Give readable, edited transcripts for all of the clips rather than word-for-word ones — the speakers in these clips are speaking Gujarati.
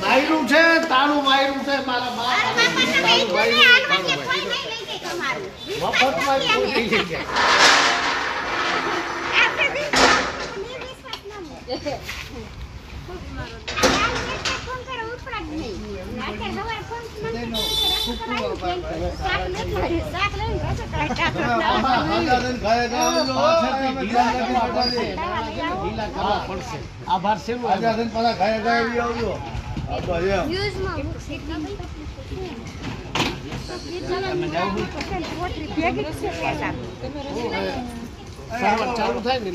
માયરું છે તારું માયરું છે મારા બાપ મફતમાં કોઈ આભાર છે ચાલુ થાય ને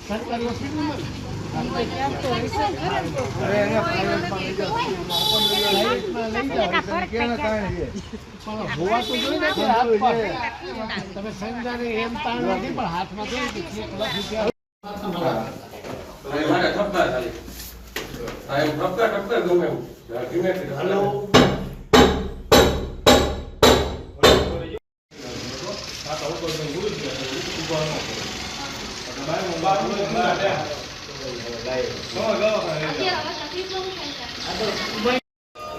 સરકારી હોસ્પિટલમાં હોવા તો જોઈએ તમે સમજાને એમ તાણ નથી પણ હાથમાં તો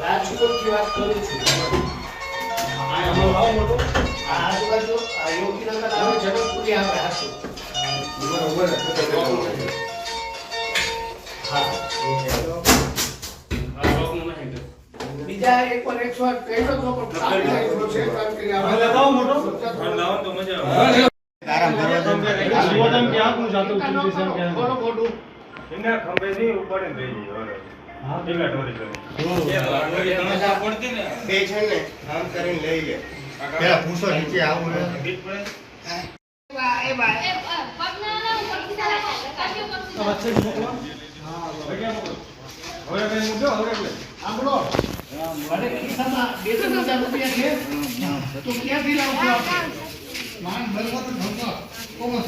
રાજકોટથી વાત કરું છું. આજુબાજુ યોગીનગર આવે જગતપુરી આવે હાસુ બીજા એક પર 108 કહેતો તો પણ છે કારણ કે આ લગાવ મોટો લગાવ તો મજા આવે આરામ કરવા ગોદમ ક્યાં નું જાતું ડિઝાઇન કે કોનો કોડું એના ખંભે થી ઉપાડે રહી ગઈ હા પેલા ઢોરી કરે એ ઢોરી તણસા પડતી ને બે છે ને કામ કરીને લઈ લે પેલા પૂછો નીચે આવું ને બીટ પડે એ ભાઈ પગના ના ઉપરથી ચાલે વચ્ચે મોકલો હા ભગ્યા મોકલો હવે કઈ મુદ્દો હવે આંબળો મને ખિસ્સામાં 2,000 રૂપિયા છે તો ક્યાંથી લાવજો માન બલવત ધંધો કોમસ